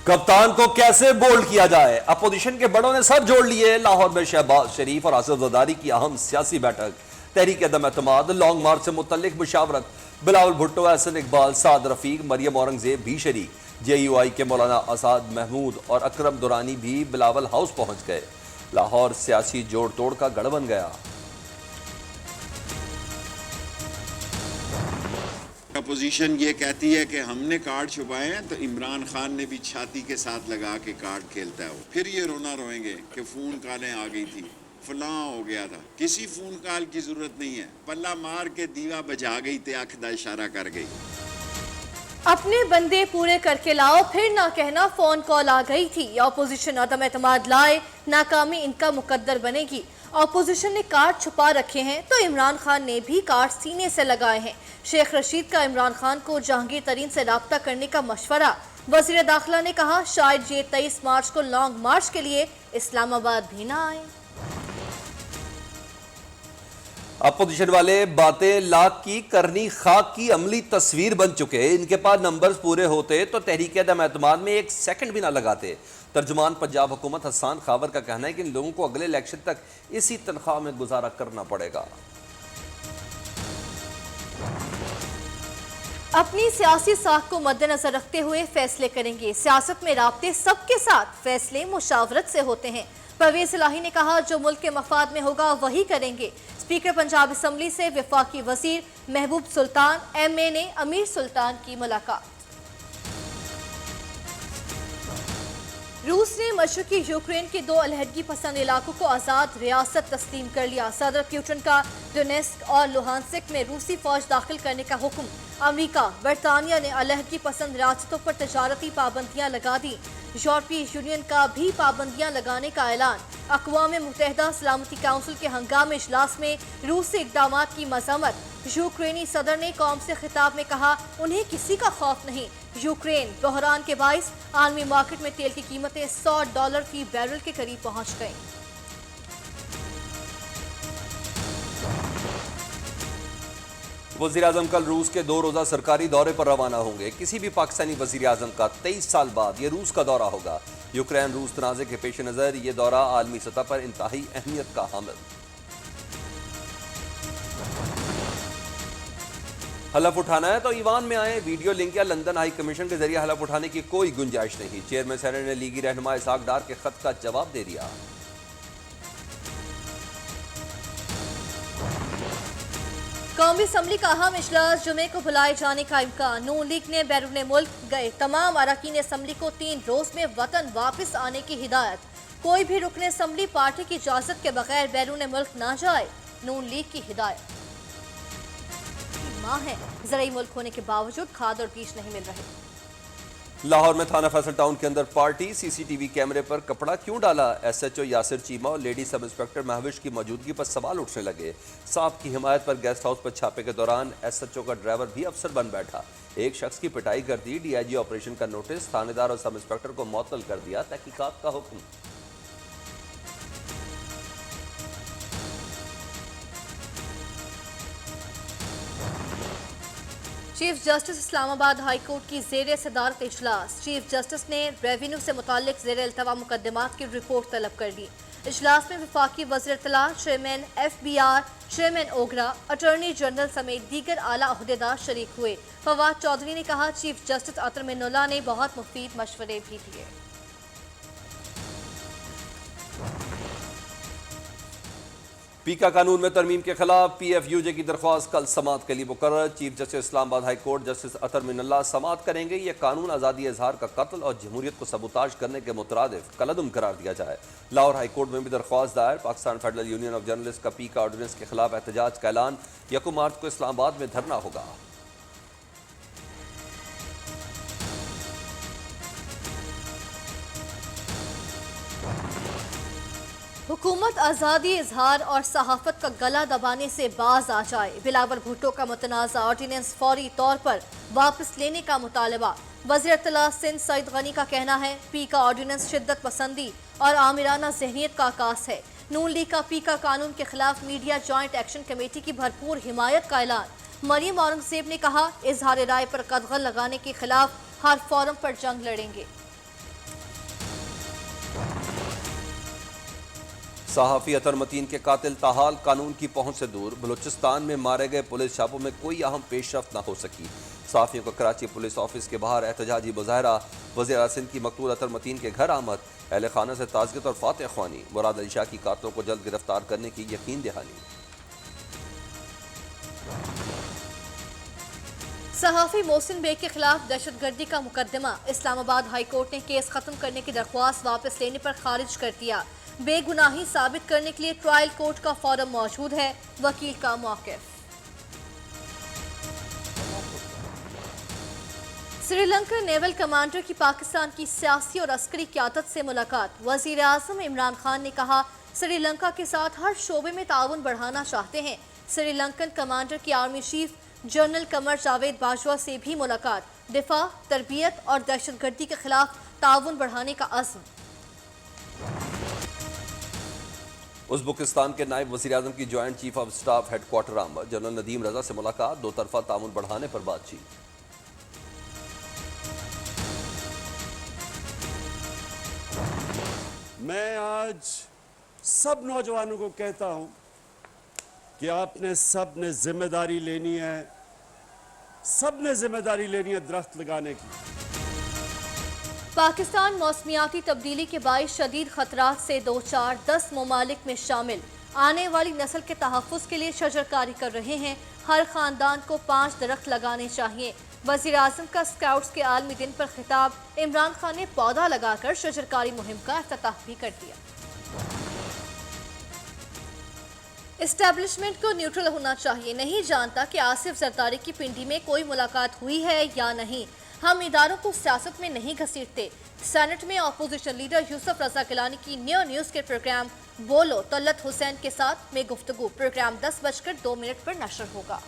कप्तान को कैसे बोल्ड किया जाए, अपोजिशन के बड़ों ने सर जोड़ लिए। लाहौर में शहबाज शरीफ और आसिफ जरदारी की अहम सियासी बैठक। तहरीक अदम एतमाद, लॉन्ग मार्च से मुतल्लिक मुशावरत। बिलावल भुट्टो, एहसन इकबाल, साद रफीक, मरियम औरंगजेब भी शरीक। JUI के मौलाना आसाद महमूद और अकरम दुरानी भी बिलावल हाउस पहुंच गए। लाहौर सियासी जोड़ तोड़ का गढ़ बन गया। अपोजिशन ये कहती है कि हमने कार्ड छुपाए हैं, तो इमरान खान ने भी छाती के साथ लगा के कार्ड खेलता है। वो फिर ये रोना रोएंगे कि फोन कॉलें आ गई थी, फलां हो गया था। किसी फोन कॉल की जरूरत नहीं है, पल्ला मार के दीवा बजा गई ते आंख दा इशारा कर गई। अपने बंदे पूरे करके लाओ, फिर ना कहना फोन कॉल आ गई थी। अपोजिशन अदम एतमाद लाए, नाकामी इनका मुकद्दर बनेगी। अपोजिशन ने कार्ड छुपा रखे हैं तो इमरान खान ने भी कार्ड सीने से लगाए हैं। शेख रशीद का इमरान खान को जहांगीर तरीन से राब्ता करने का मशवरा। वजीर दाखिला ने कहा शायद ये 23 मार्च को लॉन्ग मार्च के लिए इस्लामाबाद भी ना आए। अपोजिशन वाले बातें लाख की करनी खाक की अमली तस्वीर बन चुके। इनके पास नंबर्स पूरे होते तो तहरीक अदम एतमाद में एक सेकंड भी ना लगाते। तर्जुमान पंजाब हुकूमत हसन खावर का कहना है कि इन लोगों को अगले इलेक्शन तक इसी तनख्वाह में गुजारा करना पड़ेगा। अपनी सियासी साख को मद्देनजर रखते हुए फैसले करेंगे। सियासत में राब्ते सबके साथ, फैसले मुशावरत से होते हैं। परवेज इलाही ने कहा जो मुल्क के मफाद में होगा वही करेंगे। स्पीकर पंजाब असम्बली से वफाकी वजीर महबूब सुल्तान MA ने अमीर सुल्तान की मुलाकात। रूस ने मशरकी यूक्रेन के 2 अलहदगी पसंद इलाकों को आज़ाद रियासत तस्लीम कर लिया। सदर पुतिन का डोनेस्क और लुहानस्क में रूसी फौज दाखिल करने का हुक्म। अमेरिका, बरतानिया ने अलहदगी पसंद रियासतों पर तजारती पाबंदियां लगा दी। यूरोपीय यूनियन का भी पाबंदियां लगाने का ऐलान। अक़वाम मुत्तहिदा सलामती काउंसिल के हंगामी इजलास में रूसी इक़दाम की मज़म्मत। यूक्रेनी सदर ने कौम से खिताब में कहा उन्हें किसी का खौफ नहीं। यूक्रेन बहरान के बाइस आलमी मार्केट में तेल की कीमतें $100 फी बैरल के करीब पहुंच गई। वज़ीर आज़म कल रूस के 2 रोज़ा सरकारी दौरे पर रवाना होंगे। किसी भी पाकिस्तानी वज़ीर आज़म का 23 साल बाद ये रूस का दौरा होगा। यूक्रेन रूस तनाज़े के पेश नज़र ये दौरा आलमी सतह पर इंतहाई अहमियत का हामिल। हलफ उठाना है तो ईवान में आए। वीडियो लिंक या लंदन हाई कमीशन के जरिए हलफ उठाने की कोई गुंजाइश नहीं। चेयरमैन सेनेट ने लीगी रहनुमा इसहाक डार के खत का जवाब दे दिया। कौमी असम्बली का अहम इजलास जुमे को बुलाए जाने का इम्कान। नून लीग ने बैरून मुल्क गए तमाम अरकान असम्बली को 3 रोज में वतन वापस आने की हिदायत। कोई भी रुकन असम्बली पार्टी की इजाजत के बगैर बैरून मुल्क ना जाए, नून लीग की हिदायत। माह है ज़राई मुल्क होने के बावजूद खाद और बीज नहीं मिल रहे। लाहौर में थाना फैसल टाउन के अंदर पार्टी। CCTV कैमरे पर कपड़ा क्यों डाला? SHO यासिर चीमा और लेडी सब इंस्पेक्टर महविश की मौजूदगी पर सवाल उठने लगे। सांप की हिमायत पर गेस्ट हाउस पर छापे के दौरान SHO का ड्राइवर भी अफसर बन बैठा। एक शख्स की पिटाई कर दी। DIG ऑपरेशन का नोटिस। थानेदार और सब इंस्पेक्टर को मुअत्तल कर दिया। तहकीकात का हुक्म। Chief justice Islamabad high court की ज़ेर सदारत इजलास। चीफ जस्टिस ने रेवेन्यू से मुताल्लिक ज़ेर अल्तवा मुकदमात की रिपोर्ट तलब कर ली। इजलास में वफाकी वज़ीर इत्तला, chairman FBR, chairman OGRA, attorney general समेत दीगर आला अहदेदार शरीक हुए। फवाद चौधरी ने कहा चीफ जस्टिस अतर मिनुल्लाह ने बहुत मुफीद मशवरे भी दिए। पीका कानून में तरमीम के खिलाफ PFUJ की दरख्वास्त कल समाअत के लिए मुकर्रर। Chief justice Islamabad high court justice Athar Minallah समाअत करेंगे। यह कानून आज़ादी इजहार का कत्ल और जमहूरियत को सबूताज करने के मुतरादिफ कलअदम करार दिया जाए। लाहौर हाई कोर्ट में भी दरख्वास्त दायर। Pakistan federal union of journalist का पीका ऑर्डिनेंस के खिलाफ एहतजाज का ऐलान। 1 मार्च को इस्लामाबाद में धरना होगा। हुकूमत आज़ादी इजहार और सहाफत का गला दबाने से बाज आ जाए। बिलावल भुट्टो का मुतनाज़ा ऑर्डिनेंस फौरी तौर पर वापस लेने का मुतालबा। वज़ीर इत्तला सिंध सईद गनी का कहना है पीका ऑर्डिनेंस शिद्दत पसंदी और आमिराना जहनीत का आकाश है। नून लीग का पीका कानून के खिलाफ मीडिया जॉइंट एक्शन कमेटी की भरपूर हिमायत का ऐलान। मरियम औरंगजेब ने कहा इजहार राय पर कदगन लगाने के खिलाफ हर फोरम पर जंग लड़ेंगे। सहाफ़ी अतर मतीन के कातिल ताहाल कानून की पहुंच से दूर। बलूचिस्तान में मारे गए पुलिस छापों में कोई अहम पेशरफ्त न हो सकी। सहाफ़ियों को कराची पुलिस ऑफिस के बाहर एहतजाजी मुजाहरा। वज़ीर सिंध की मकतूल अतर मतीन के घर आमद। अहल खाना से ताज़गियत और फातह ख्वानी। मुराद अली शाह की कातलों को जल्द गिरफ्तार करने की यकीन दहानी। सहाफ़ी मोहसिन बेग के खिलाफ दहशतगर्दी का मुकदमा। इस्लामाबाद हाई कोर्ट ने केस खत्म करने की दरख्वास्त वापस लेने पर खारिज कर दिया। बेगुनाही साबित करने के लिए ट्रायल कोर्ट का फोरम मौजूद है। वकील का मौक़िफ़। श्रीलंका नेवल कमांडर की पाकिस्तान की सियासी और अस्करी क़यादत से मुलाकात। वज़ीर आज़म इमरान खान ने कहा, श्रीलंका के साथ हर शोबे में ताउन बढ़ाना चाहते हैं। श्रीलंकन कमांडर की army chief general Qamar Javed Bajwa से भी मुलाकात। दिफा, तरबियत और दहशतगर्दी के खिलाफ ताउन बढ़ाने का अज़्म। उज़्बेकिस्तान के नायब वज़ीर आज़म की joint chief of staff headquarter आमद। जनरल नदीम रजा से मुलाकात। दो तरफा ताउन बढ़ाने पर बातचीत। मैं आज सब नौजवानों को कहता हूं कि आपने सब ने जिम्मेदारी लेनी है, सब ने जिम्मेदारी लेनी है दरख्त लगाने की। पाकिस्तान मौसमियाती तब्दीली के बाइस शदीद खतरात से दो चार 10 ममालिक में शामिल। आने वाली नस्ल के तहफ़्फ़ुज़ के लिए शजरकारी कर रहे हैं। हर ख़ानदान को 5 दरख्त लगाने चाहिए। वज़ीर आज़म का स्काउट्स के आलमी दिन पर खिताब। इमरान खान ने पौधा लगाकर शजरकारी मुहिम का इफ्तिताह भी कर दिया। इस्टेब्लिशमेंट को न्यूट्रल होना चाहिए। नहीं जानता कि आसिफ जरदारी की पिंडी में कोई मुलाकात हुई है या नहीं। हम इदारों को सियासत में नहीं घसीटते। सेनेट में अपोजिशन लीडर यूसुफ रजा गिलानी की न्यूज़ के प्रोग्राम बोलो तलत हुसैन के साथ में गुफ्तगू। प्रोग्राम 10:02 पर नशर होगा।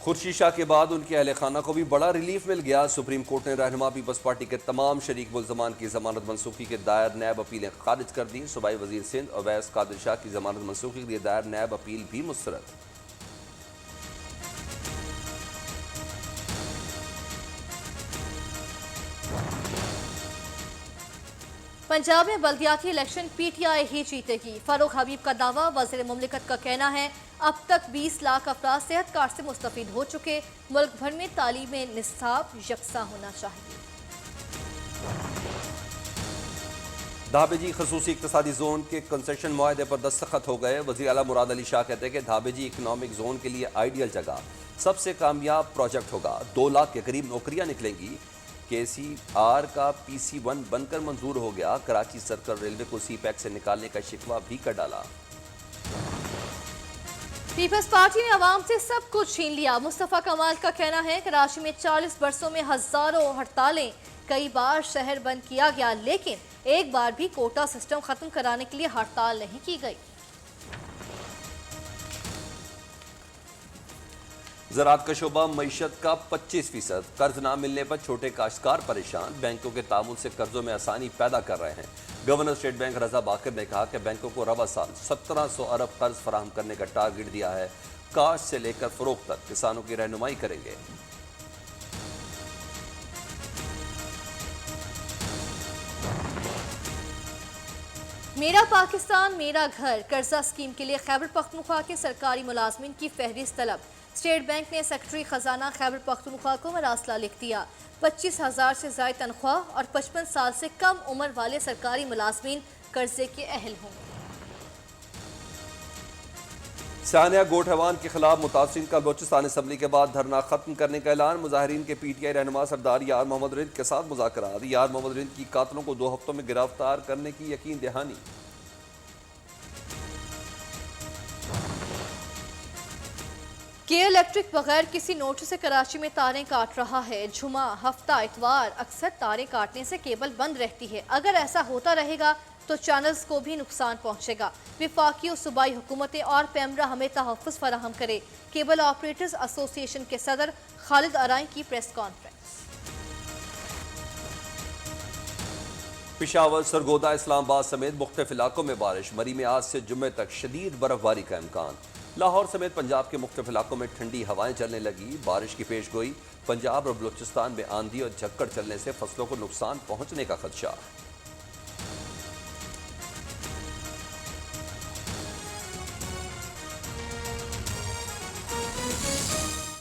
खुर्शीद शाह के बाद उनके अहल खाना को भी बड़ा रिलीफ मिल गया। सुप्रीम कोर्ट ने रहनुमा पीपल्स पार्टी के तमाम शरीक मुल्ज़मान की जमानत मनसूखी के दायर नैब अपीलें खारिज कर दी। सूबाई वज़ीर सिंध अवैस कादिर शाह की जमानत मनसूखी के लिए दायर नैब अपील भी मुस्तरद। पंजाब में बल्दियाती इलेक्शन PTI ही जीतेगी। फारूक हबीब का दावा। वज़ीर मुमलिकत का कहना है, अब तक 20 लाख अफराद सेहत कार्ड से मुस्तफीद हो चुके। मुल्क भर में तालीम निसाब यकसा होना चाहिए। धाबेजी खसूसी इक्तसादी जोन के कंसेशन मुआहदे पर दस्तखत हो गए। वज़ीर आला मुराद अली शाह कहते हैं कि धाबेजी इकनॉमिक जोन के लिए आइडियल जगह, सबसे कामयाब प्रोजेक्ट होगा। 2 लाख के करीब नौकरियां निकलेंगी। KCR का PC1 बनकर मंजूर हो गया। कराची सर्कल रेलवे को CPEC से निकालने का शिकवा भी कर डाला। पीपल्स पार्टी ने अवाम से सब कुछ छीन लिया। मुस्तफ़ा कमाल का कहना है, कराची में 40 बरसों में हजारों हड़तालें, कई बार शहर बंद किया गया, लेकिन एक बार भी कोटा सिस्टम खत्म कराने के लिए हड़ताल नहीं की गई। ज़राअत का शोबा मईशत का 25%। कर्ज ना मिलने पर छोटे काश्तकार परेशान। बैंकों के तामुल से कर्जों में आसानी पैदा कर रहे हैं। गवर्नर स्टेट बैंक रजा बाकर ने कहा कि बैंकों को रवा साल 1700 अरब कर्ज फराहम करने का टारगेट दिया है। काश्त से लेकर फरोख्त तक किसानों की रहनुमाई करेंगे। मेरा पाकिस्तान मेरा घर कर्जा स्कीम के लिए खैबर पख्तूनख्वा के सरकारी मुलाजमीन की फहरिस्त तलब। स्टेट बैंक ने सेक्रेटरी खजाना खैबर पख्तूनख्वा को मरासला लिख दिया। 25,000 से ज़ायद तनख्वाह और 55 साल से कम उम्र वाले सरकारी मुलाजमीन कर्जे के अहल होंगे। सानिया गोठवान के खिलाफ मुतासिरीन का बलूचिस्तान असम्बली के बाद धरना खत्म करने का ऐलान। मुजाहिरीन के PTI रहनुमा सरदार यार मोहम्मद रिंद के साथ मुज़ाकरात। यार मोहम्मद रिंद की कातलों को 2 हफ्तों में गिरफ्तार करने की यकीन दहानी। के इलेक्ट्रिक बगैर किसी नोटिस से कराची में तारें काट रहा है। जुमा, हफ्ता, इतवार अक्सर तारें काटने से केबल बंद रहती है। अगर ऐसा होता रहेगा तो चैनल्स को भी नुकसान पहुंचेगा। विफाकी और सूबाई हुकूमतें और पैमरा हमें तहफ़्फ़ुज़ फराहम करे। केबल ऑपरेटर्स एसोसिएशन के सदर खालिद अराई की प्रेस कॉन्फ्रेंस। पिशावर, सरगोदा, इस्लामाबाद समेत मुख्तलिफ इलाकों में बारिश। मरी में आज से जुम्मे तक शदीद बर्फबारी का इम्कान। लाहौर समेत पंजाब के मुख्तलिफ इलाकों में ठंडी हवाएं चलने लगी। बारिश की पेश गोई। पंजाब और बलूचिस्तान में आंधी और झक्कड़ चलने से फसलों को नुकसान पहुंचने का खदशा।